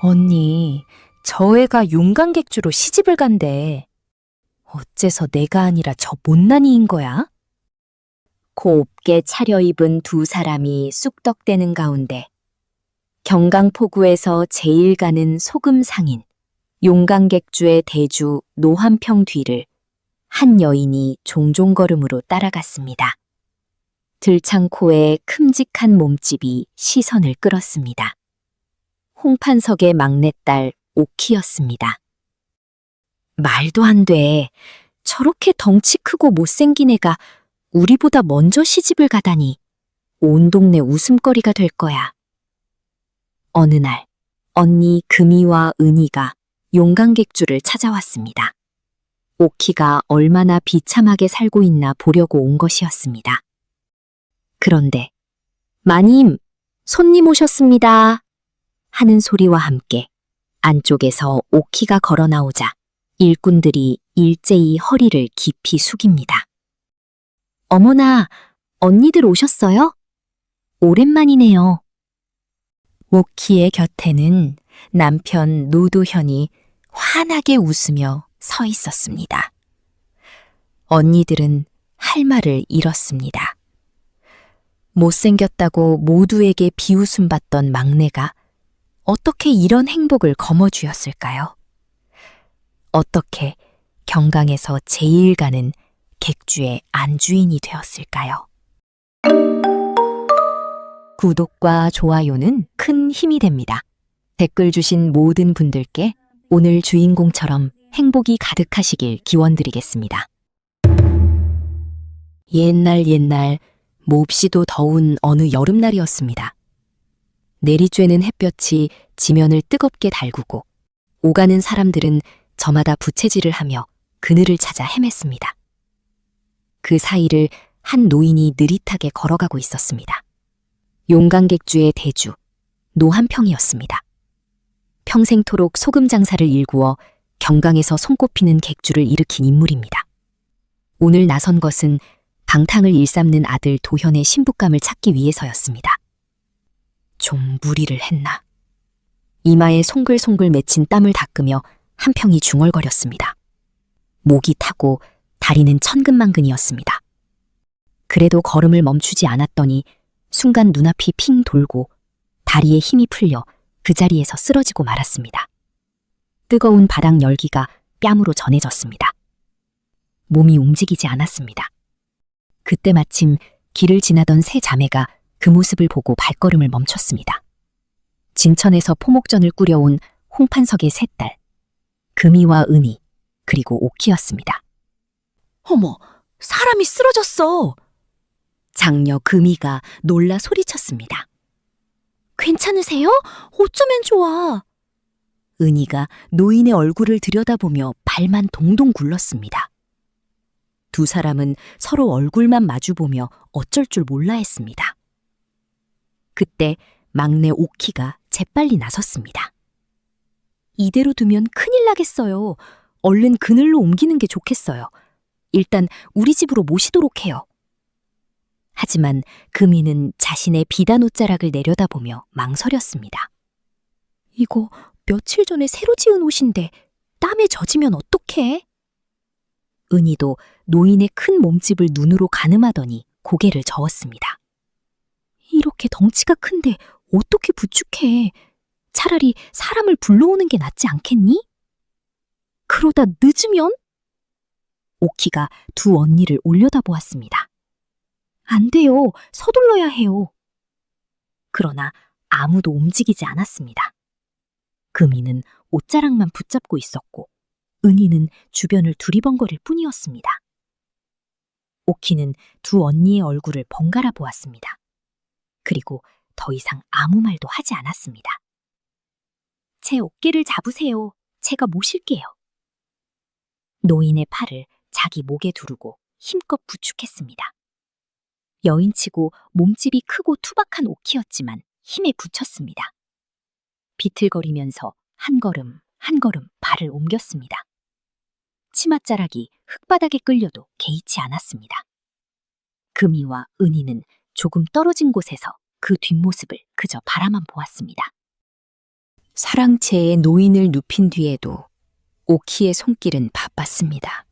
언니, 저 애가 용광객주로 시집을 간대. 어째서 내가 아니라 저 못난이인 거야? 곱게 차려입은 두 사람이 쑥덕대는 가운데 경강포구에서 제일 가는 소금 상인, 용광객주의 대주 노한평 뒤를 한 여인이 종종걸음으로 따라갔습니다. 들창코의 큼직한 몸집이 시선을 끌었습니다. 홍판석의 막내딸 옥희였습니다. 말도 안 돼. 저렇게 덩치 크고 못생긴 애가 우리보다 먼저 시집을 가다니 온 동네 웃음거리가 될 거야. 어느 날 언니 금이와 은희가 용광객주를 찾아왔습니다. 옥희가 얼마나 비참하게 살고 있나 보려고 온 것이었습니다. 그런데 마님, 손님 오셨습니다 하는 소리와 함께 안쪽에서 옥희가 걸어 나오자 일꾼들이 일제히 허리를 깊이 숙입니다. 어머나, 언니들 오셨어요? 오랜만이네요. 옥희의 곁에는 남편 노도현이 환하게 웃으며 서 있었습니다. 언니들은 할 말을 잃었습니다. 못생겼다고 모두에게 비웃음 받던 막내가 어떻게 이런 행복을 거머쥐었을까요? 어떻게 경강에서 제일 가는 객주의 안주인이 되었을까요? 구독과 좋아요는 큰 힘이 됩니다. 댓글 주신 모든 분들께 오늘 주인공처럼 행복이 가득하시길 기원드리겠습니다. 옛날 몹시도 더운 어느 여름날이었습니다. 내리쬐는 햇볕이 지면을 뜨겁게 달구고 오가는 사람들은 저마다 부채질을 하며 그늘을 찾아 헤맸습니다. 그 사이를 한 노인이 느릿하게 걸어가고 있었습니다. 용광객주의 대주, 노한평이었습니다. 평생토록 소금 장사를 일구어 경강에서 손꼽히는 객주를 일으킨 인물입니다. 오늘 나선 것은 방탕을 일삼는 아들 도현의 신부감을 찾기 위해서였습니다. 좀 무리를 했나. 이마에 송글송글 맺힌 땀을 닦으며 한평이 중얼거렸습니다. 목이 타고 다리는 천근만근이었습니다. 그래도 걸음을 멈추지 않았더니 순간 눈앞이 핑 돌고 다리에 힘이 풀려 그 자리에서 쓰러지고 말았습니다. 뜨거운 바닥 열기가 뺨으로 전해졌습니다. 몸이 움직이지 않았습니다. 그때 마침 길을 지나던 세 자매가 그 모습을 보고 발걸음을 멈췄습니다. 진천에서 포목전을 꾸려온 홍판석의 세 딸, 금이와 은희, 그리고 옥희였습니다. 어머, 사람이 쓰러졌어. 장녀 금이가 놀라 소리쳤습니다. 괜찮으세요? 어쩌면 좋아. 은희가 노인의 얼굴을 들여다보며 발만 동동 굴렀습니다. 두 사람은 서로 얼굴만 마주보며 어쩔 줄 몰라 했습니다. 그때 막내 옥희가 재빨리 나섰습니다. 이대로 두면 큰일 나겠어요. 얼른 그늘로 옮기는 게 좋겠어요. 일단 우리 집으로 모시도록 해요. 하지만 금이는 자신의 비단 옷자락을 내려다보며 망설였습니다. 이거 며칠 전에 새로 지은 옷인데 땀에 젖으면 어떡해? 은희도 노인의 큰 몸집을 눈으로 가늠하더니 고개를 저었습니다. 이렇게 덩치가 큰데 어떻게 부축해? 차라리 사람을 불러오는 게 낫지 않겠니? 그러다 늦으면? 옥희가 두 언니를 올려다보았습니다. 안 돼요. 서둘러야 해요. 그러나 아무도 움직이지 않았습니다. 금이는 옷자락만 붙잡고 있었고 은희는 주변을 두리번거릴 뿐이었습니다. 옥희는 두 언니의 얼굴을 번갈아 보았습니다. 그리고 더 이상 아무 말도 하지 않았습니다. 제 어깨를 잡으세요. 제가 모실게요. 노인의 팔을 자기 목에 두르고 힘껏 부축했습니다. 여인치고 몸집이 크고 투박한 옥희였지만 힘에 부쳤습니다. 비틀거리면서 한 걸음 한 걸음 발을 옮겼습니다. 치맛자락이 흙바닥에 끌려도 개의치 않았습니다. 금이와 은희는 조금 떨어진 곳에서 그 뒷모습을 그저 바라만 보았습니다. 사랑채에 노인을 눕힌 뒤에도 오키의 손길은 바빴습니다.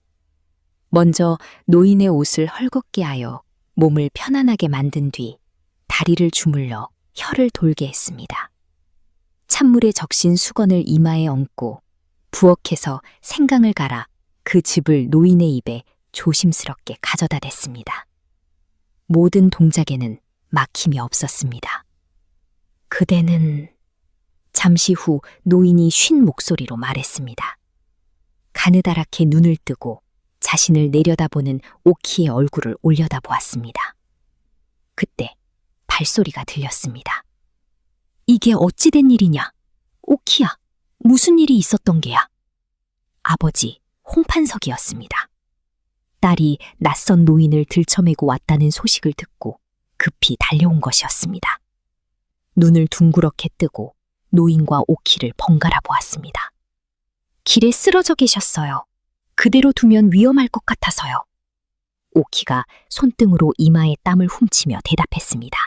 먼저 노인의 옷을 헐겁게 하여 몸을 편안하게 만든 뒤 다리를 주물러 혀를 돌게 했습니다. 찬물에 적신 수건을 이마에 얹고 부엌에서 생강을 갈아 그 즙을 노인의 입에 조심스럽게 가져다 댔습니다. 모든 동작에는 막힘이 없었습니다. 그대는 잠시 후 노인이 쉰 목소리로 말했습니다. 가느다랗게 눈을 뜨고 자신을 내려다보는 오키의 얼굴을 올려다보았습니다. 그때 발소리가 들렸습니다. 이게 어찌된 일이냐? 오키야, 무슨 일이 있었던 게야? 아버지, 홍판석이었습니다. 딸이 낯선 노인을 들쳐매고 왔다는 소식을 듣고 급히 달려온 것이었습니다. 눈을 둥그렇게 뜨고 노인과 오키를 번갈아 보았습니다. 길에 쓰러져 계셨어요. 그대로 두면 위험할 것 같아서요. 오키가 손등으로 이마에 땀을 훔치며 대답했습니다.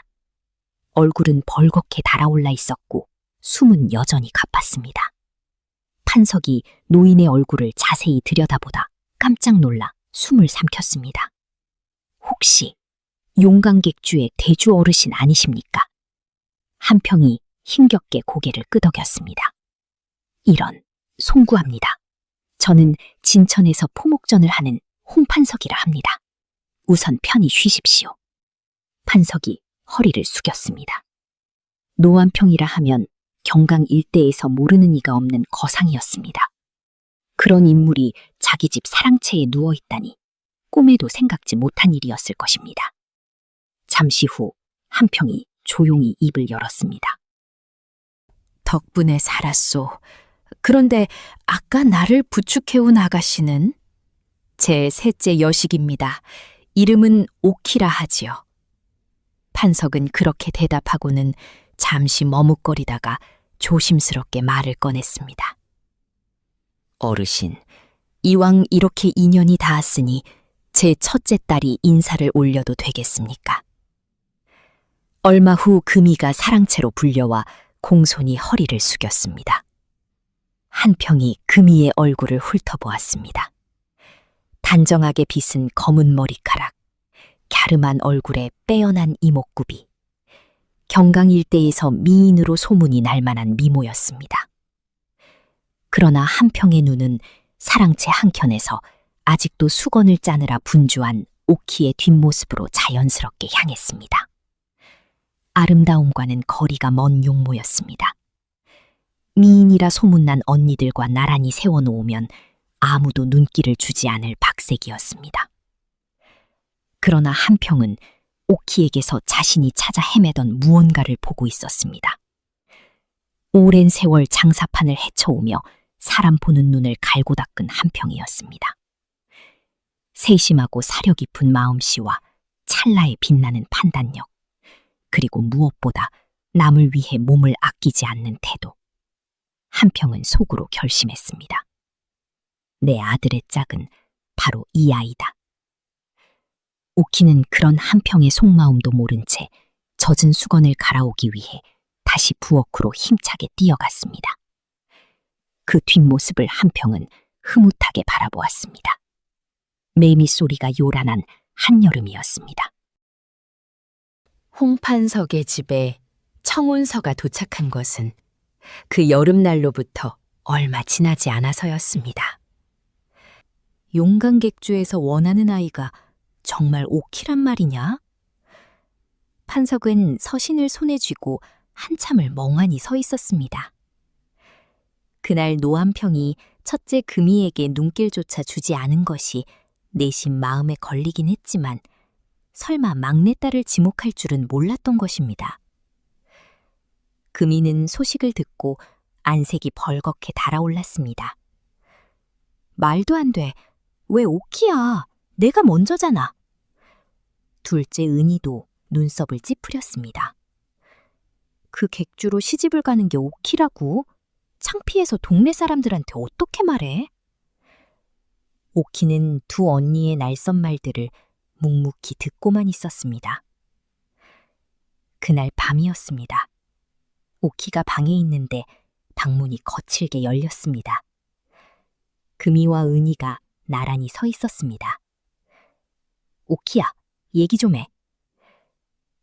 얼굴은 벌겋게 달아올라 있었고 숨은 여전히 가팠습니다. 판석이 노인의 얼굴을 자세히 들여다보다 깜짝 놀라 숨을 삼켰습니다. 혹시 용강객주의 대주 어르신 아니십니까? 한평이 힘겹게 고개를 끄덕였습니다. 이런, 송구합니다. 저는 진천에서 포목전을 하는 홍판석이라 합니다. 우선 편히 쉬십시오. 판석이 허리를 숙였습니다. 노한평이라 하면 경강 일대에서 모르는 이가 없는 거상이었습니다. 그런 인물이 자기 집 사랑채에 누워있다니 꿈에도 생각지 못한 일이었을 것입니다. 잠시 후 한평이 조용히 입을 열었습니다. 덕분에 살았소. 그런데 아까 나를 부축해온 아가씨는? 제 셋째 여식입니다. 이름은 오키라 하지요. 판석은 그렇게 대답하고는 잠시 머뭇거리다가 조심스럽게 말을 꺼냈습니다. 어르신, 이왕 이렇게 인연이 닿았으니 제 첫째 딸이 인사를 올려도 되겠습니까? 얼마 후 금이가 사랑채로 불려와 공손히 허리를 숙였습니다. 한평이 금이의 얼굴을 훑어보았습니다. 단정하게 빗은 검은 머리카락, 갸름한 얼굴에 빼어난 이목구비, 경강 일대에서 미인으로 소문이 날 만한 미모였습니다. 그러나 한평의 눈은 사랑채 한켠에서 아직도 수건을 짜느라 분주한 오키의 뒷모습으로 자연스럽게 향했습니다. 아름다움과는 거리가 먼 용모였습니다. 미인이라 소문난 언니들과 나란히 세워놓으면 아무도 눈길을 주지 않을 박색이었습니다. 그러나 한평은 오키에게서 자신이 찾아 헤매던 무언가를 보고 있었습니다. 오랜 세월 장사판을 헤쳐오며 사람 보는 눈을 갈고 닦은 한평이었습니다. 세심하고 사려 깊은 마음씨와 찰나에 빛나는 판단력, 그리고 무엇보다 남을 위해 몸을 아끼지 않는 태도. 한평은 속으로 결심했습니다. 내 아들의 짝은 바로 이 아이다. 오키는 그런 한평의 속마음도 모른 채 젖은 수건을 갈아오기 위해 다시 부엌으로 힘차게 뛰어갔습니다. 그 뒷모습을 한평은 흐뭇하게 바라보았습니다. 매미 소리가 요란한 한여름이었습니다. 홍판석의 집에 청운서가 도착한 것은 그 여름날로부터 얼마 지나지 않아서였습니다. 용강객주에서 원하는 아이가 정말 오키란 말이냐? 판석은 서신을 손에 쥐고 한참을 멍하니 서 있었습니다. 그날 노한평이 첫째 금이에게 눈길조차 주지 않은 것이 내심 마음에 걸리긴 했지만 설마 막내딸을 지목할 줄은 몰랐던 것입니다. 금이는 소식을 듣고 안색이 벌겋게 달아올랐습니다. 말도 안 돼. 왜 오키야? 내가 먼저잖아. 둘째 은희도 눈썹을 찌푸렸습니다. 그 객주로 시집을 가는 게 오키라고? 창피해서 동네 사람들한테 어떻게 말해? 오키는 두 언니의 날선 말들을 묵묵히 듣고만 있었습니다. 그날 밤이었습니다. 오키가 방에 있는데 방문이 거칠게 열렸습니다. 금이와 은희가 나란히 서 있었습니다. 오키야, 얘기 좀 해.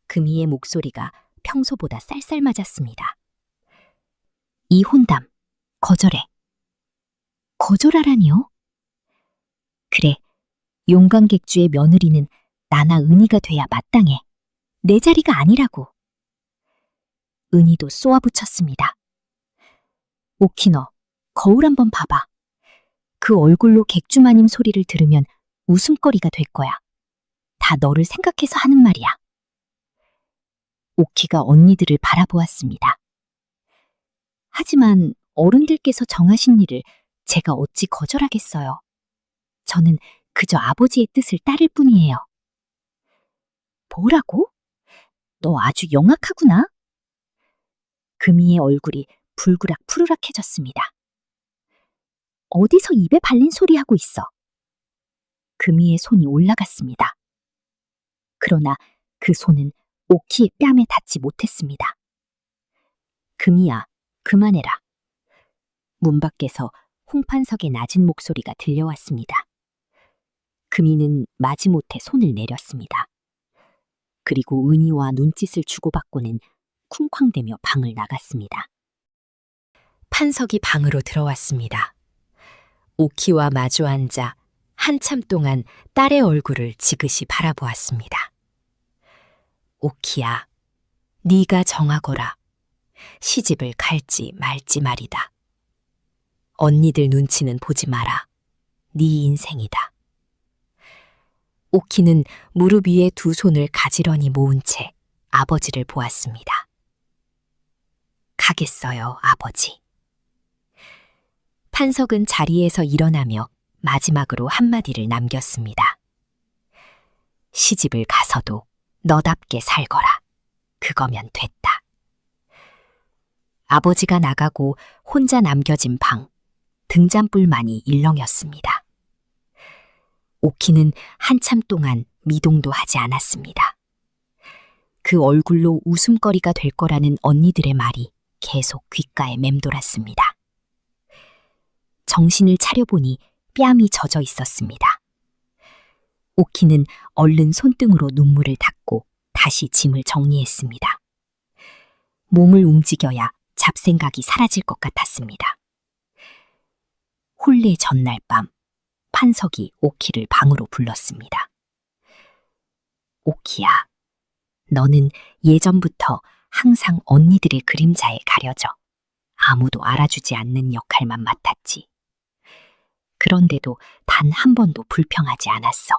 금이의 목소리가 평소보다 쌀쌀맞았습니다. 이혼담, 거절해. 거절하라니요? 그래, 용광객주의 며느리는 나나 은희가 돼야 마땅해. 내 자리가 아니라고. 은희도 쏘아붙였습니다. 오키 너, 거울 한번 봐봐. 그 얼굴로 객주마님 소리를 들으면 웃음거리가 될 거야. 다 너를 생각해서 하는 말이야. 오키가 언니들을 바라보았습니다. 하지만 어른들께서 정하신 일을 제가 어찌 거절하겠어요. 저는 그저 아버지의 뜻을 따를 뿐이에요. 뭐라고? 너 아주 영악하구나. 금이의 얼굴이 불그락 푸르락해졌습니다. 어디서 입에 발린 소리 하고 있어? 금이의 손이 올라갔습니다. 그러나 그 손은 오키의 뺨에 닿지 못했습니다. 금이야, 그만해라. 문 밖에서 홍판석의 낮은 목소리가 들려왔습니다. 금이는 마지못해 손을 내렸습니다. 그리고 은희와 눈짓을 주고받고는 쿵쾅대며 방을 나갔습니다. 판석이 방으로 들어왔습니다. 오키와 마주 앉아 한참 동안 딸의 얼굴을 지그시 바라보았습니다. 오키야, 네가 정하거라. 시집을 갈지 말지 말이다. 언니들 눈치는 보지 마라. 네 인생이다. 오키는 무릎 위에 두 손을 가지런히 모은 채 아버지를 보았습니다. 가겠어요, 아버지. 판석은 자리에서 일어나며 마지막으로 한마디를 남겼습니다. 시집을 가서도 너답게 살거라. 그거면 됐다. 아버지가 나가고 혼자 남겨진 방, 등잔불만이 일렁였습니다. 오키는 한참 동안 미동도 하지 않았습니다. 그 얼굴로 웃음거리가 될 거라는 언니들의 말이 계속 귓가에 맴돌았습니다. 정신을 차려보니 뺨이 젖어 있었습니다. 오키는 얼른 손등으로 눈물을 닦고 다시 짐을 정리했습니다. 몸을 움직여야 잡생각이 사라질 것 같았습니다. 혼례 전날 밤, 판석이 오키를 방으로 불렀습니다. 오키야, 너는 예전부터 항상 언니들의 그림자에 가려져 아무도 알아주지 않는 역할만 맡았지. 그런데도 단 한 번도 불평하지 않았어.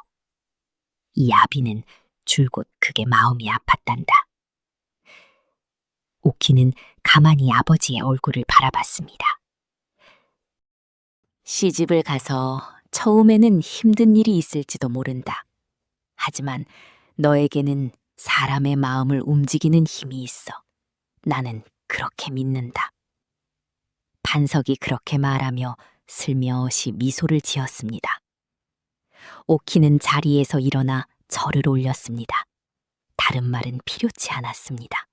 이 아비는 줄곧 그게 마음이 아팠단다. 오키는 가만히 아버지의 얼굴을 바라봤습니다. 시집을 가서 처음에는 힘든 일이 있을지도 모른다. 하지만 너에게는 사람의 마음을 움직이는 힘이 있어. 나는 그렇게 믿는다. 판석이 그렇게 말하며 슬며시 미소를 지었습니다. 오키는 자리에서 일어나 절을 올렸습니다. 다른 말은 필요치 않았습니다.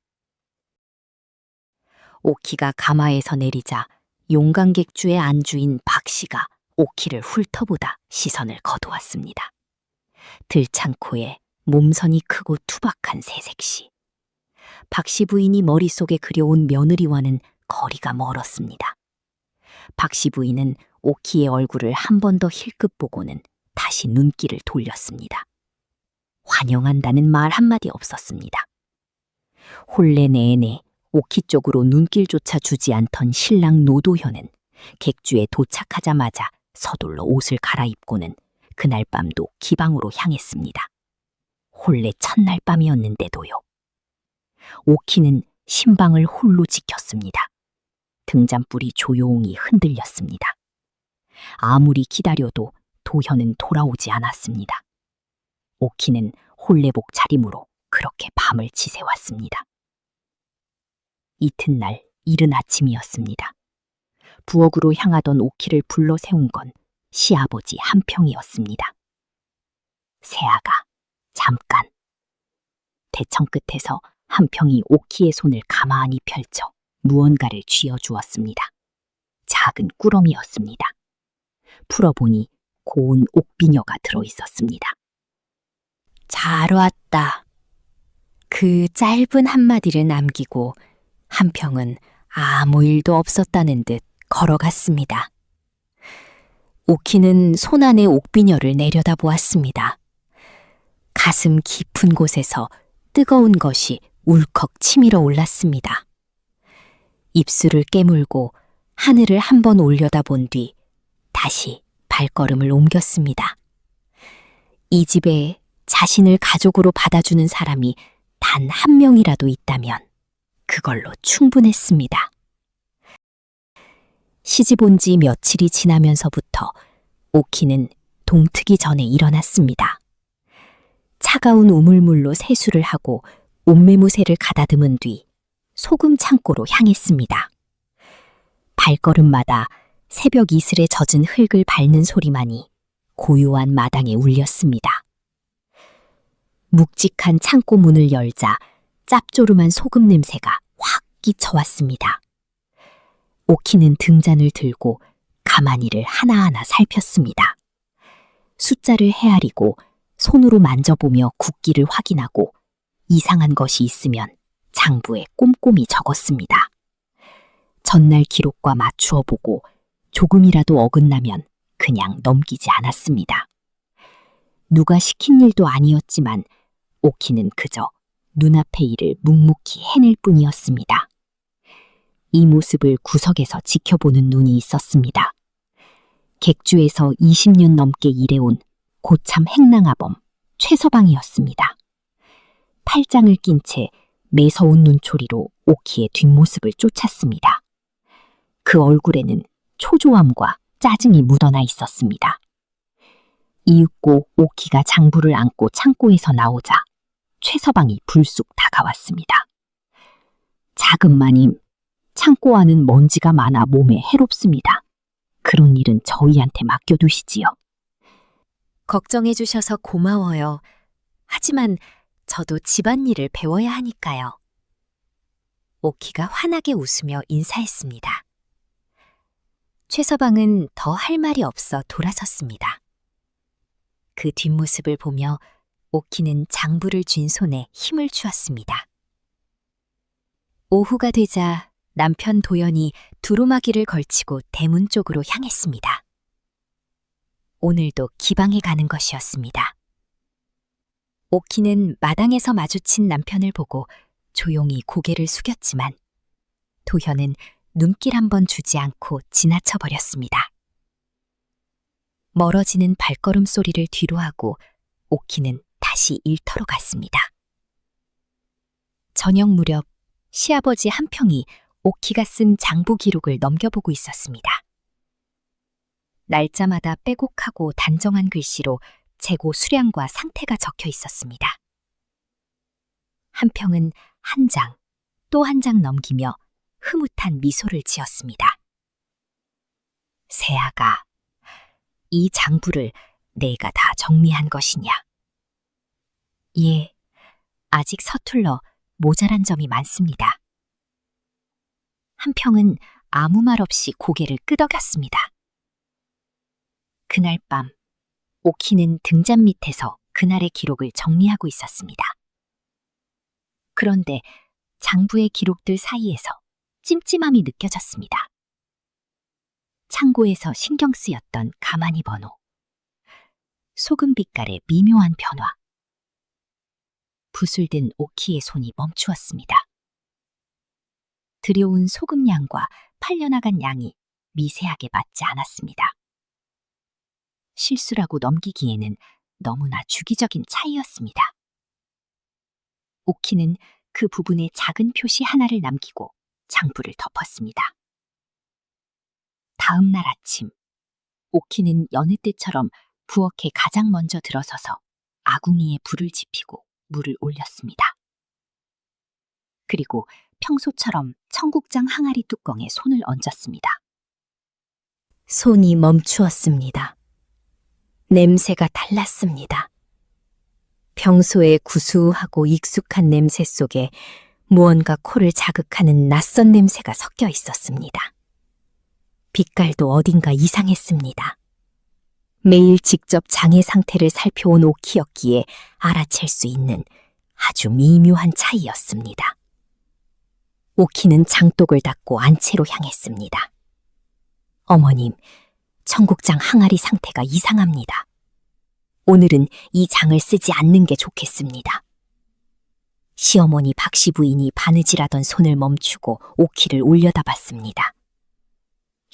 오키가 가마에서 내리자 용광객주의 안주인 박씨가 오키를 훑어보다 시선을 거두었습니다. 들창코에 몸선이 크고 투박한 새색시. 박씨 부인이 머릿속에 그려온 며느리와는 거리가 멀었습니다. 박씨 부인은 오키의 얼굴을 한 번 더 힐끗 보고는 다시 눈길을 돌렸습니다. 환영한다는 말 한마디 없었습니다. 혼례 내내 오키 쪽으로 눈길조차 주지 않던 신랑 노도현은 객주에 도착하자마자 서둘러 옷을 갈아입고는 그날 밤도 기방으로 향했습니다. 혼례 첫날 밤이었는데도요. 오키는 신방을 홀로 지켰습니다. 등잔불이 조용히 흔들렸습니다. 아무리 기다려도 도현은 돌아오지 않았습니다. 오키는 혼례복 차림으로 그렇게 밤을 지새웠습니다. 이튿날 이른 아침이었습니다. 부엌으로 향하던 오키를 불러 세운 건 시아버지 한평이었습니다. 새아가, 잠깐. 대청 끝에서 한평이 오키의 손을 가만히 펼쳐 무언가를 쥐어주었습니다. 작은 꾸러미였습니다. 풀어보니 고운 옥비녀가 들어있었습니다. 잘 왔다. 그 짧은 한마디를 남기고 한평은 아무 일도 없었다는 듯 걸어갔습니다. 오키는 손안의 옥비녀를 내려다보았습니다. 가슴 깊은 곳에서 뜨거운 것이 울컥 치밀어 올랐습니다. 입술을 깨물고 하늘을 한번 올려다본 뒤 다시 발걸음을 옮겼습니다. 이 집에 자신을 가족으로 받아주는 사람이 단 한 명이라도 있다면 그걸로 충분했습니다. 시집 온 지 며칠이 지나면서부터 오키는 동트기 전에 일어났습니다. 차가운 우물물로 세수를 하고 옷매무새를 가다듬은 뒤 소금 창고로 향했습니다. 발걸음마다 새벽 이슬에 젖은 흙을 밟는 소리만이 고요한 마당에 울렸습니다. 묵직한 창고 문을 열자 짭조름한 소금 냄새가 확 끼쳐왔습니다. 오키는 등잔을 들고 가만히를 하나하나 살폈습니다. 숫자를 헤아리고 손으로 만져보며 굵기를 확인하고 이상한 것이 있으면 장부에 꼼꼼히 적었습니다. 전날 기록과 맞추어 보고 조금이라도 어긋나면 그냥 넘기지 않았습니다. 누가 시킨 일도 아니었지만 오키는 그저 눈앞의 일을 묵묵히 해낼 뿐이었습니다. 이 모습을 구석에서 지켜보는 눈이 있었습니다. 객주에서 20년 넘게 일해온 고참 행랑아범 최서방이었습니다. 팔짱을 낀 채 매서운 눈초리로 오키의 뒷모습을 쫓았습니다. 그 얼굴에는 초조함과 짜증이 묻어나 있었습니다. 이윽고 오키가 장부를 안고 창고에서 나오자 최서방이 불쑥 다가왔습니다. 작은 마님, 창고 안은 먼지가 많아 몸에 해롭습니다. 그런 일은 저희한테 맡겨두시지요. 걱정해 주셔서 고마워요. 하지만 저도 집안일을 배워야 하니까요. 오키가 환하게 웃으며 인사했습니다. 최서방은 더 할 말이 없어 돌아섰습니다. 그 뒷모습을 보며 오키는 장부를 쥔 손에 힘을 주었습니다. 오후가 되자 남편 도연이 두루마기를 걸치고 대문 쪽으로 향했습니다. 오늘도 기방에 가는 것이었습니다. 오키는 마당에서 마주친 남편을 보고 조용히 고개를 숙였지만 도현은 눈길 한번 주지 않고 지나쳐 버렸습니다. 멀어지는 발걸음 소리를 뒤로하고 오키는 다시 일터로 갔습니다. 저녁 무렵 시아버지 한평이 오키가 쓴 장부 기록을 넘겨보고 있었습니다. 날짜마다 빼곡하고 단정한 글씨로 재고 수량과 상태가 적혀 있었습니다. 한평은 한 장, 또 한 장 넘기며 흐뭇한 미소를 지었습니다. 세아가, 이 장부를 내가 다 정리한 것이냐? 예, 아직 서툴러 모자란 점이 많습니다. 한평은 아무 말 없이 고개를 끄덕였습니다. 그날 밤, 오키는 등잔 밑에서 그날의 기록을 정리하고 있었습니다. 그런데 장부의 기록들 사이에서 찜찜함이 느껴졌습니다. 창고에서 신경 쓰였던 가만히 번호, 소금 빛깔의 미묘한 변화. 붓을 든 오키의 손이 멈추었습니다. 들여온 소금 양과 팔려나간 양이 미세하게 맞지 않았습니다. 실수라고 넘기기에는 너무나 주기적인 차이였습니다. 오키는 그 부분에 작은 표시 하나를 남기고 장부를 덮었습니다. 다음 날 아침, 오키는 여느 때처럼 부엌에 가장 먼저 들어서서 아궁이에 불을 지피고 물을 올렸습니다. 그리고 평소처럼 청국장 항아리 뚜껑에 손을 얹었습니다. 손이 멈추었습니다. 냄새가 달랐습니다. 평소에 구수하고 익숙한 냄새 속에 무언가 코를 자극하는 낯선 냄새가 섞여 있었습니다. 빛깔도 어딘가 이상했습니다. 매일 직접 장의 상태를 살펴온 오키였기에 알아챌 수 있는 아주 미묘한 차이였습니다. 오키는 장독을 닫고 안채로 향했습니다. 어머님, 청국장 항아리 상태가 이상합니다. 오늘은 이 장을 쓰지 않는 게 좋겠습니다. 시어머니 박씨 부인이 바느질하던 손을 멈추고 오키를 올려다봤습니다.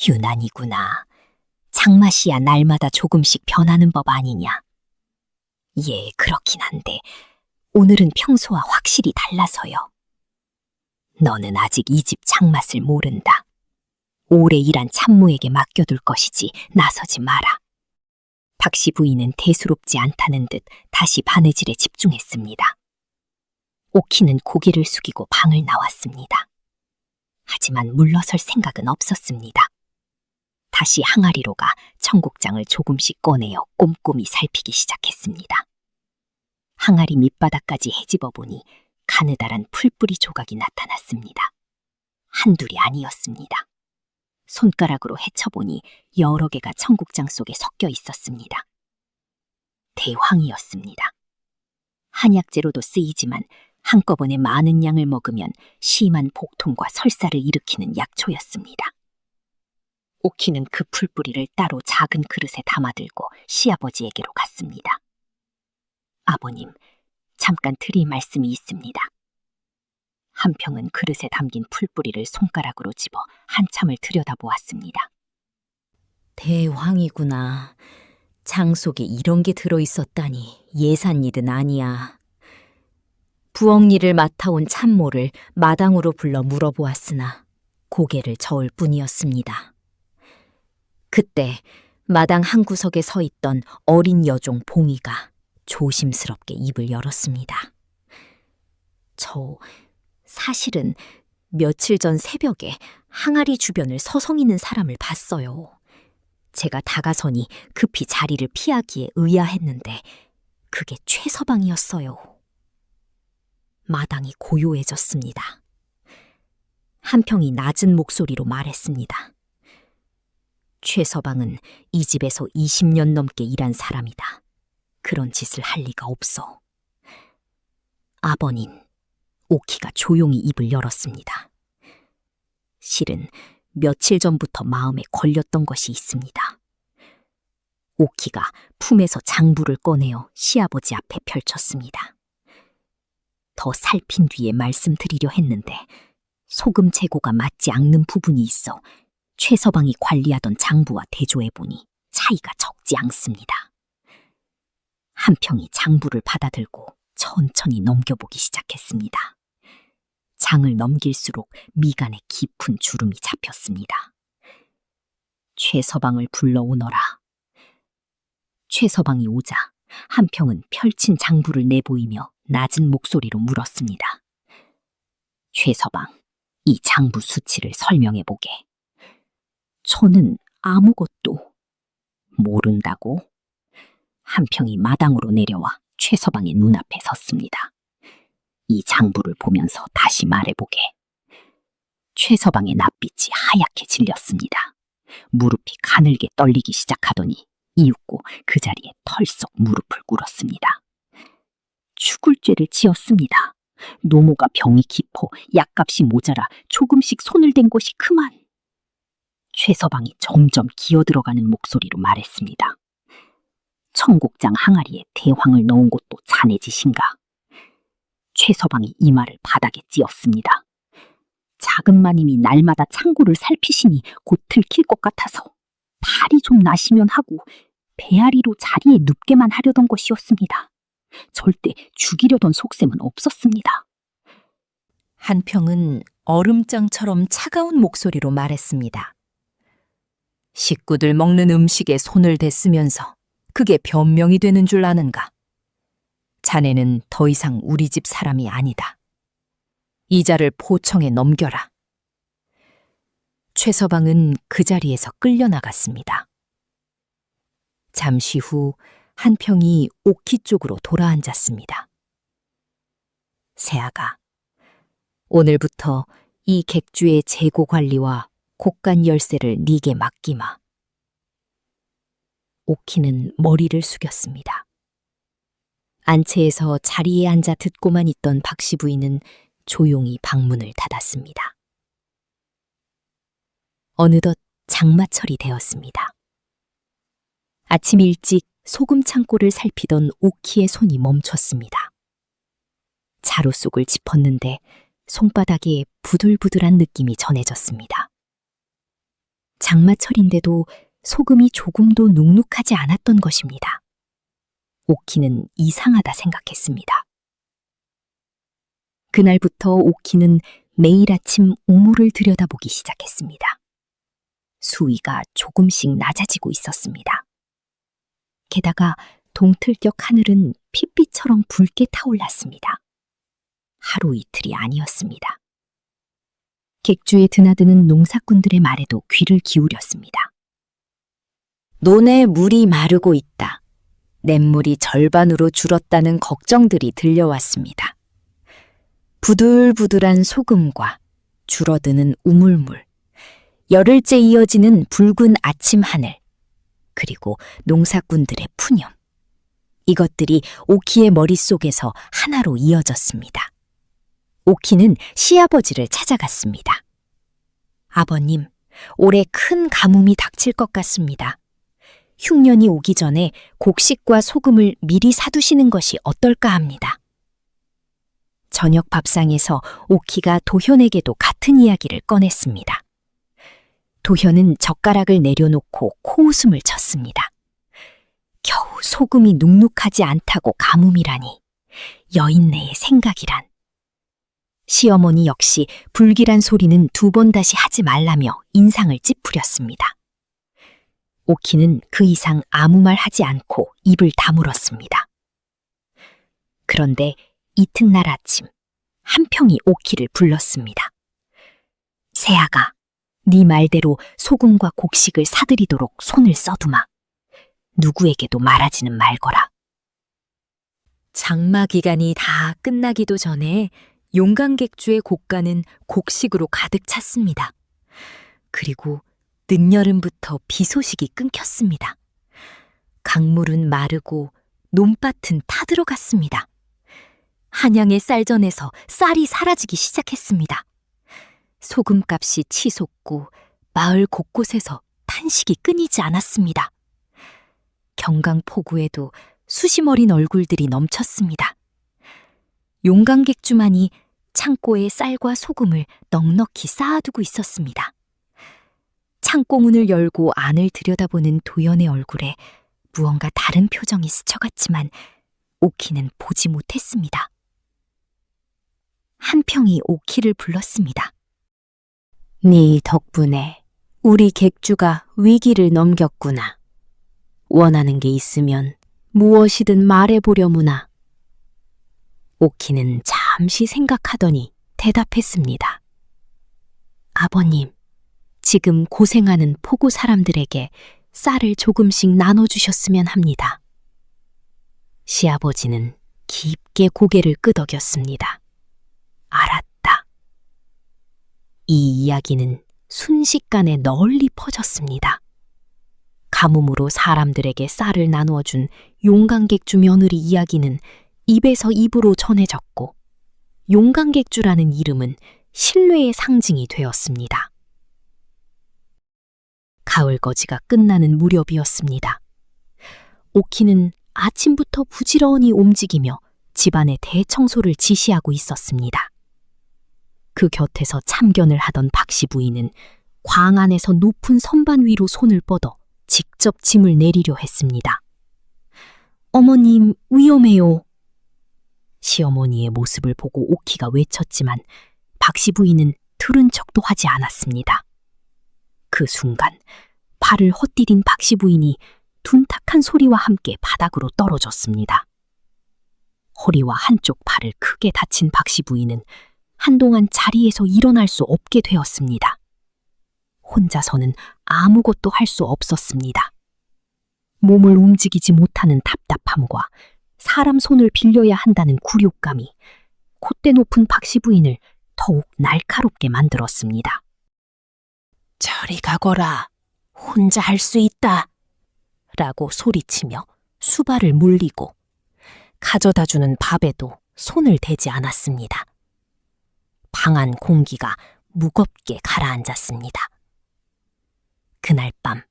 유난이구나. 장맛이야 날마다 조금씩 변하는 법 아니냐. 예, 그렇긴 한데 오늘은 평소와 확실히 달라서요. 너는 아직 이 집 장맛을 모른다. 오래 일한 참모에게 맡겨둘 것이지 나서지 마라. 박씨 부인은 대수롭지 않다는 듯 다시 바느질에 집중했습니다. 오키는 고개를 숙이고 방을 나왔습니다. 하지만 물러설 생각은 없었습니다. 다시 항아리로 가 청국장을 조금씩 꺼내어 꼼꼼히 살피기 시작했습니다. 항아리 밑바닥까지 헤집어 보니 가느다란 풀뿌리 조각이 나타났습니다. 한둘이 아니었습니다. 손가락으로 헤쳐보니 여러 개가 청국장 속에 섞여 있었습니다. 대황이었습니다. 한약재로도 쓰이지만 한꺼번에 많은 양을 먹으면 심한 복통과 설사를 일으키는 약초였습니다. 오키는 그 풀뿌리를 따로 작은 그릇에 담아들고 시아버지에게로 갔습니다. 아버님, 잠깐 드릴 말씀이 있습니다. 한평은 그릇에 담긴 풀뿌리를 손가락으로 집어 한참을 들여다보았습니다. 대황이구나. 장 속에 이런 게 들어있었다니 예산일은 아니야. 부엌 일을 맡아온 참모를 마당으로 불러 물어보았으나 고개를 저을 뿐이었습니다. 그때 마당 한 구석에 서 있던 어린 여종 봉이가 조심스럽게 입을 열었습니다. 사실은 며칠 전 새벽에 항아리 주변을 서성이는 사람을 봤어요. 제가 다가서니 급히 자리를 피하기에 의아했는데 그게 최서방이었어요. 마당이 고요해졌습니다. 한평이 낮은 목소리로 말했습니다. 최서방은 이 집에서 20년 넘게 일한 사람이다. 그런 짓을 할 리가 없어. 아버님, 오키가 조용히 입을 열었습니다. 실은 며칠 전부터 마음에 걸렸던 것이 있습니다. 오키가 품에서 장부를 꺼내어 시아버지 앞에 펼쳤습니다. 더 살핀 뒤에 말씀드리려 했는데 소금 재고가 맞지 않는 부분이 있어 최서방이 관리하던 장부와 대조해보니 차이가 적지 않습니다. 한평이 장부를 받아들고 천천히 넘겨보기 시작했습니다. 장을 넘길수록 미간에 깊은 주름이 잡혔습니다. 최서방을 불러오너라. 최서방이 오자 한평은 펼친 장부를 내보이며 낮은 목소리로 물었습니다. 최서방, 이 장부 수치를 설명해보게. 저는 아무것도 모른다고? 한평이 마당으로 내려와 최서방의 눈앞에 섰습니다. 이 장부를 보면서 다시 말해보게. 최서방의 낯빛이 하얗게 질렸습니다. 무릎이 가늘게 떨리기 시작하더니 이윽고 그 자리에 털썩 무릎을 꿇었습니다. 죽을 죄를 지었습니다. 노모가 병이 깊어 약값이 모자라 조금씩 손을 댄 것이 그만. 최서방이 점점 기어들어가는 목소리로 말했습니다. 청국장 항아리에 대황을 넣은 것도 자네 짓인가? 최서방이 이 말을 바닥에 찧었습니다. 작은 마님이 날마다 창고를 살피시니 곧 들킬 것 같아서 탈이 좀 나시면 하고 배앓이로 자리에 눕게만 하려던 것이었습니다. 절대 죽이려던 속셈은 없었습니다. 한평은 얼음장처럼 차가운 목소리로 말했습니다. 식구들 먹는 음식에 손을 댔으면서 그게 변명이 되는 줄 아는가? 자네는 더 이상 우리 집 사람이 아니다. 이자를 포청에 넘겨라. 최서방은 그 자리에서 끌려나갔습니다. 잠시 후 한평이 오키 쪽으로 돌아앉았습니다. 새아가, 오늘부터 이 객주의 재고 관리와 곡간 열쇠를 네게 맡기마. 오키는 머리를 숙였습니다. 안채에서 자리에 앉아 듣고만 있던 박씨 부인은 조용히 방문을 닫았습니다. 어느덧 장마철이 되었습니다. 아침 일찍 소금 창고를 살피던 오키의 손이 멈췄습니다. 자루 속을 짚었는데 손바닥에 부들부들한 느낌이 전해졌습니다. 장마철인데도 소금이 조금도 눅눅하지 않았던 것입니다. 오키는 이상하다 생각했습니다. 그날부터 오키는 매일 아침 우물을 들여다보기 시작했습니다. 수위가 조금씩 낮아지고 있었습니다. 게다가 동틀격 하늘은 핏빛처럼 붉게 타올랐습니다. 하루 이틀이 아니었습니다. 객주에 드나드는 농사꾼들의 말에도 귀를 기울였습니다. 논에 물이 마르고 있다. 냇물이 절반으로 줄었다는 걱정들이 들려왔습니다. 부들부들한 소금과 줄어드는 우물물, 열흘째 이어지는 붉은 아침 하늘, 그리고 농사꾼들의 푸념. 이것들이 오키의 머릿속에서 하나로 이어졌습니다. 오키는 시아버지를 찾아갔습니다. 아버님, 올해 큰 가뭄이 닥칠 것 같습니다. 흉년이 오기 전에 곡식과 소금을 미리 사두시는 것이 어떨까 합니다. 저녁 밥상에서 오키가 도현에게도 같은 이야기를 꺼냈습니다. 도현은 젓가락을 내려놓고 코웃음을 쳤습니다. 겨우 소금이 눅눅하지 않다고 가뭄이라니, 여인네의 생각이란. 시어머니 역시 불길한 소리는 두 번 다시 하지 말라며 인상을 찌푸렸습니다. 오키는 그 이상 아무 말 하지 않고 입을 다물었습니다. 그런데 이튿날 아침, 한평이 오키를 불렀습니다. 새아가, 네 말대로 소금과 곡식을 사들이도록 손을 써두마. 누구에게도 말하지는 말거라. 장마 기간이 다 끝나기도 전에 용강객주의 곡간은 곡식으로 가득 찼습니다. 그리고 늦여름부터 비 소식이 끊겼습니다. 강물은 마르고 논밭은 타들어갔습니다. 한양의 쌀전에서 쌀이 사라지기 시작했습니다. 소금값이 치솟고 마을 곳곳에서 탄식이 끊이지 않았습니다. 경강포구에도 수심 어린 얼굴들이 넘쳤습니다. 용강객주만이 창고에 쌀과 소금을 넉넉히 쌓아두고 있었습니다. 창고 문을 열고 안을 들여다보는 도연의 얼굴에 무언가 다른 표정이 스쳐갔지만 오키는 보지 못했습니다. 한평이 오키를 불렀습니다. 네 덕분에 우리 객주가 위기를 넘겼구나. 원하는 게 있으면 무엇이든 말해보려무나. 오키는 잠시 생각하더니 대답했습니다. 아버님, 지금 고생하는 포구 사람들에게 쌀을 조금씩 나눠주셨으면 합니다. 시아버지는 깊게 고개를 끄덕였습니다. 알았다. 이 이야기는 순식간에 널리 퍼졌습니다. 가뭄으로 사람들에게 쌀을 나누어준 용강객주 며느리 이야기는 입에서 입으로 전해졌고 용강객주라는 이름은 신뢰의 상징이 되었습니다. 가을거지가 끝나는 무렵이었습니다. 오키는 아침부터 부지런히 움직이며 집안의 대청소를 지시하고 있었습니다. 그 곁에서 참견을 하던 박씨 부인은 광 안에서 높은 선반 위로 손을 뻗어 직접 짐을 내리려 했습니다. 어머님, 위험해요. 시어머니의 모습을 보고 오키가 외쳤지만 박씨 부인은 들은 척도 하지 않았습니다. 그 순간 발을 헛디딘 박씨 부인이 둔탁한 소리와 함께 바닥으로 떨어졌습니다. 허리와 한쪽 팔을 크게 다친 박씨 부인은 한동안 자리에서 일어날 수 없게 되었습니다. 혼자서는 아무것도 할 수 없었습니다. 몸을 움직이지 못하는 답답함과 사람 손을 빌려야 한다는 굴욕감이 콧대 높은 박씨 부인을 더욱 날카롭게 만들었습니다. 자, 저리 가거라. 혼자 할 수 있다. 라고 소리치며 수발을 물리고 가져다주는 밥에도 손을 대지 않았습니다. 방 안 공기가 무겁게 가라앉았습니다. 그날 밤,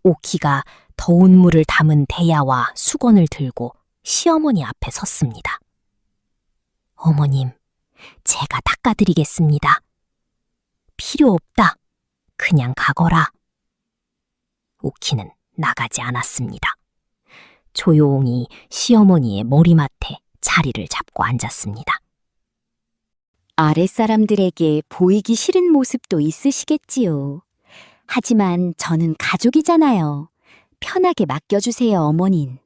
오키가 더운 물을 담은 대야와 수건을 들고 시어머니 앞에 섰습니다. 어머님, 제가 닦아드리겠습니다. 필요 없다. 그냥 가거라. 오키는 나가지 않았습니다. 조용히 시어머니의 머리맡에 자리를 잡고 앉았습니다. 아랫사람들에게 보이기 싫은 모습도 있으시겠지요. 하지만 저는 가족이잖아요. 편하게 맡겨주세요, 어머닌.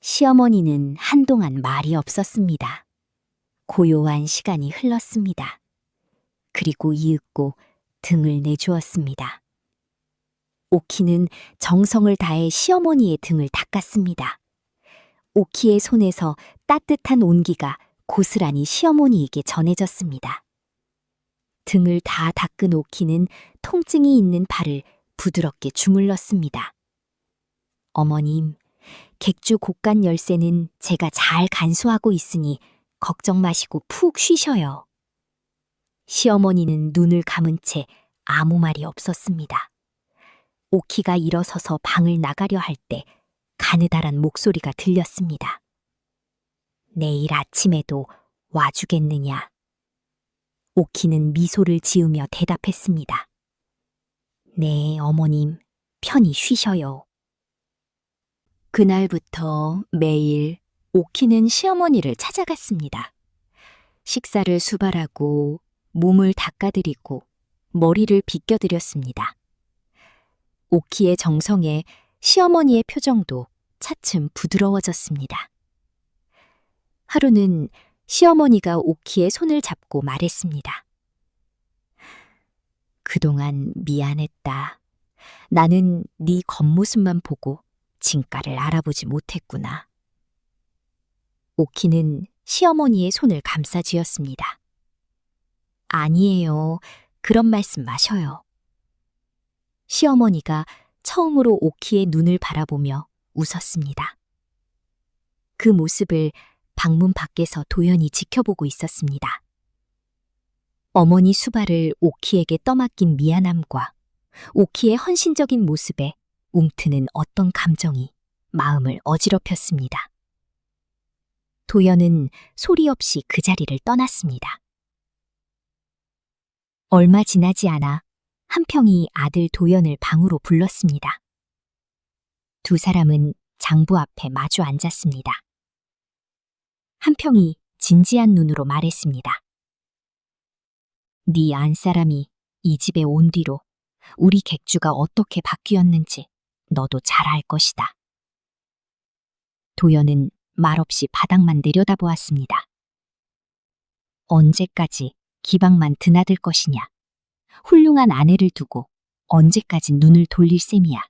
시어머니는 한동안 말이 없었습니다. 고요한 시간이 흘렀습니다. 그리고 이윽고 등을 내주었습니다. 오키는 정성을 다해 시어머니의 등을 닦았습니다. 오키의 손에서 따뜻한 온기가 고스란히 시어머니에게 전해졌습니다. 등을 다 닦은 오키는 통증이 있는 발을 부드럽게 주물렀습니다. 어머님, 객주 곡간 열쇠는 제가 잘 간수하고 있으니 걱정 마시고 푹 쉬셔요. 시어머니는 눈을 감은 채 아무 말이 없었습니다. 오키가 일어서서 방을 나가려 할 때 가느다란 목소리가 들렸습니다. 내일 아침에도 와주겠느냐? 오키는 미소를 지으며 대답했습니다. 네, 어머님, 편히 쉬셔요. 그날부터 매일 오키는 시어머니를 찾아갔습니다. 식사를 수발하고 몸을 닦아드리고 머리를 빗겨드렸습니다. 오키의 정성에 시어머니의 표정도 차츰 부드러워졌습니다. 하루는 시어머니가 오키의 손을 잡고 말했습니다. 그동안 미안했다. 나는 네 겉모습만 보고 진가를 알아보지 못했구나. 오키는 시어머니의 손을 감싸쥐었습니다. 아니에요. 그런 말씀 마셔요. 시어머니가 처음으로 오키의 눈을 바라보며 웃었습니다. 그 모습을 방문 밖에서 도연히 지켜보고 있었습니다. 어머니 수발을 오키에게 떠맡긴 미안함과 오키의 헌신적인 모습에 움트는 어떤 감정이 마음을 어지럽혔습니다. 도연은 소리 없이 그 자리를 떠났습니다. 얼마 지나지 않아 한평이 아들 도연을 방으로 불렀습니다. 두 사람은 장부 앞에 마주 앉았습니다. 한평이 진지한 눈으로 말했습니다. 네 안사람이 이 집에 온 뒤로 우리 객주가 어떻게 바뀌었는지 너도 잘 알 것이다. 도연은 말없이 바닥만 내려다보았습니다. 언제까지 기방만 드나들 것이냐? 훌륭한 아내를 두고 언제까지 눈을 돌릴 셈이야.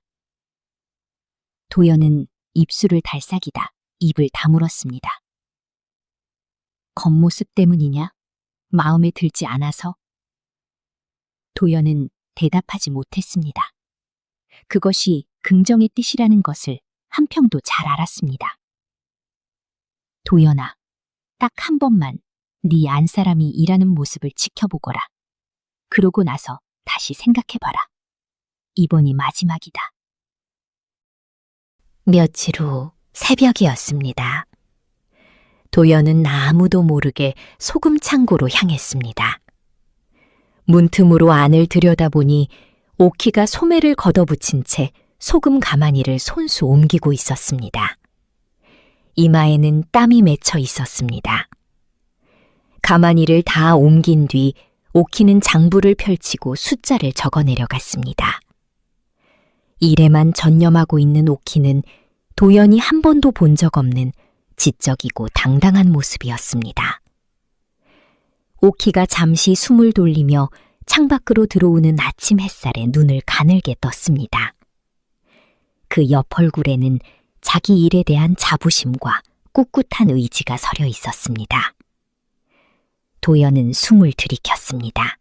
도연은 입술을 달싹이다 입을 다물었습니다. 겉모습 때문이냐? 마음에 들지 않아서? 도연은 대답하지 못했습니다. 그것이 긍정의 뜻이라는 것을 한평도 잘 알았습니다. 도연아, 딱 한 번만 네 안사람이 일하는 모습을 지켜보거라. 그러고 나서 다시 생각해봐라. 이번이 마지막이다. 며칠 후 새벽이었습니다. 도연은 아무도 모르게 소금 창고로 향했습니다. 문틈으로 안을 들여다보니 오키가 소매를 걷어붙인 채 소금 가마니를 손수 옮기고 있었습니다. 이마에는 땀이 맺혀 있었습니다. 가마니를 다 옮긴 뒤 오키는 장부를 펼치고 숫자를 적어내려 갔습니다. 일에만 전념하고 있는 오키는 도연이 한 번도 본 적 없는 지적이고 당당한 모습이었습니다. 오키가 잠시 숨을 돌리며 창밖으로 들어오는 아침 햇살에 눈을 가늘게 떴습니다. 그 옆 얼굴에는 자기 일에 대한 자부심과 꿋꿋한 의지가 서려 있었습니다. 도연은 숨을 들이켰습니다.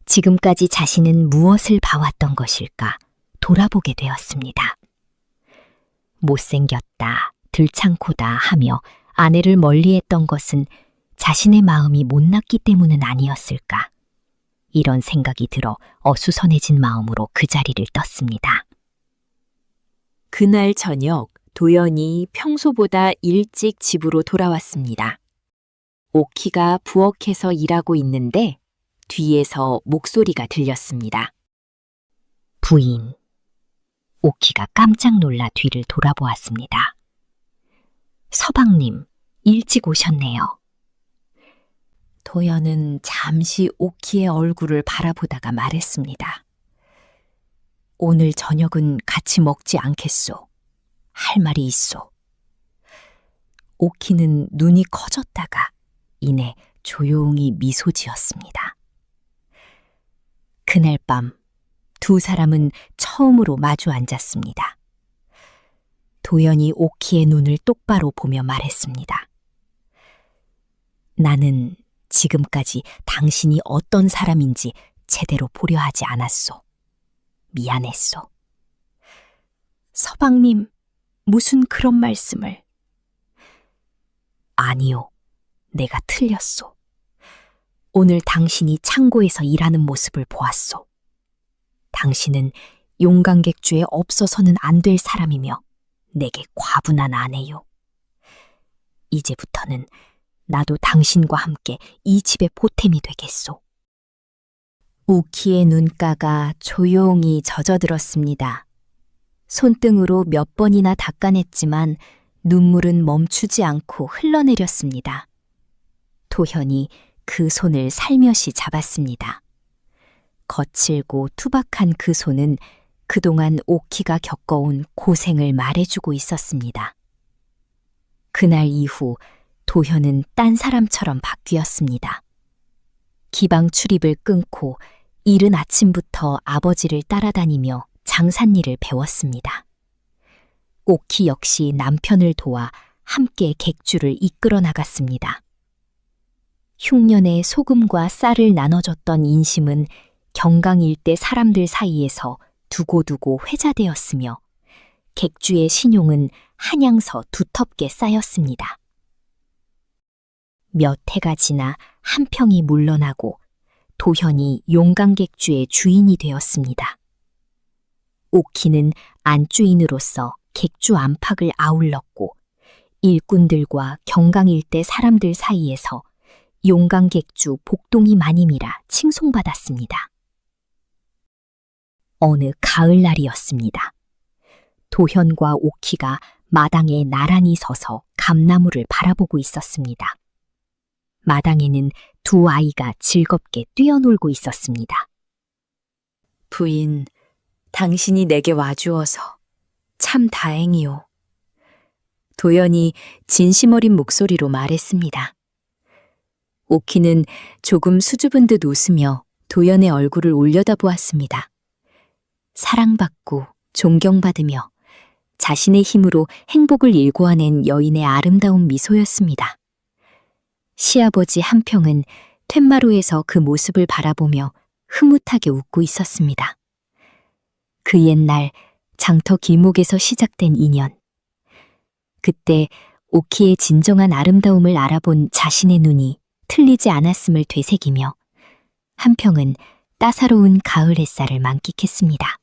지금까지 자신은 무엇을 봐왔던 것일까 돌아보게 되었습니다. 못생겼다, 들창코다 하며 아내를 멀리했던 것은 자신의 마음이 못났기 때문은 아니었을까. 이런 생각이 들어 어수선해진 마음으로 그 자리를 떴습니다. 그날 저녁 도연이 평소보다 일찍 집으로 돌아왔습니다. 오키가 부엌에서 일하고 있는데 뒤에서 목소리가 들렸습니다. 부인. 오키가 깜짝 놀라 뒤를 돌아보았습니다. 서방님, 일찍 오셨네요. 도연은 잠시 오키의 얼굴을 바라보다가 말했습니다. 오늘 저녁은 같이 먹지 않겠소. 할 말이 있소. 오키는 눈이 커졌다가 이내 조용히 미소 지었습니다. 그날 밤 두 사람은 처음으로 마주 앉았습니다. 도연이 오키의 눈을 똑바로 보며 말했습니다. 나는 지금까지 당신이 어떤 사람인지 제대로 보려 하지 않았소. 미안했소. 서방님, 무슨 그런 말씀을. 아니요, 내가 틀렸소. 오늘 당신이 창고에서 일하는 모습을 보았소. 당신은 용광객주에 없어서는 안 될 사람이며 내게 과분한 아내요. 이제부터는 나도 당신과 함께 이 집의 보탬이 되겠소. 우키의 눈가가 조용히 젖어들었습니다. 손등으로 몇 번이나 닦아냈지만 눈물은 멈추지 않고 흘러내렸습니다. 도현이 그 손을 살며시 잡았습니다. 거칠고 투박한 그 손은 그동안 오키가 겪어온 고생을 말해주고 있었습니다. 그날 이후 도현은 딴 사람처럼 바뀌었습니다. 기방 출입을 끊고 이른 아침부터 아버지를 따라다니며 장산일을 배웠습니다. 오키 역시 남편을 도와 함께 객주를 이끌어 나갔습니다. 흉년에 소금과 쌀을 나눠줬던 인심은 경강 일대 사람들 사이에서 두고두고 회자되었으며 객주의 신용은 한양서 두텁게 쌓였습니다. 몇 해가 지나 한평이 물러나고 도현이 용광객주의 주인이 되었습니다. 오키는 안주인으로서 객주 안팎을 아울렀고 일꾼들과 경강 일대 사람들 사이에서 용광객주 복동이 마님이라 칭송받았습니다. 어느 가을날이었습니다. 도현과 오키가 마당에 나란히 서서 감나무를 바라보고 있었습니다. 마당에는 두 아이가 즐겁게 뛰어놀고 있었습니다. 부인, 당신이 내게 와주어서 참 다행이오. 도연이 진심 어린 목소리로 말했습니다. 오키는 조금 수줍은 듯 웃으며 도연의 얼굴을 올려다보았습니다. 사랑받고 존경받으며 자신의 힘으로 행복을 일궈낸 여인의 아름다운 미소였습니다. 시아버지 한평은 툇마루에서 그 모습을 바라보며 흐뭇하게 웃고 있었습니다. 그 옛날 장터 길목에서 시작된 인연. 그때 오키의 진정한 아름다움을 알아본 자신의 눈이 틀리지 않았음을 되새기며 한평은 따사로운 가을 햇살을 만끽했습니다.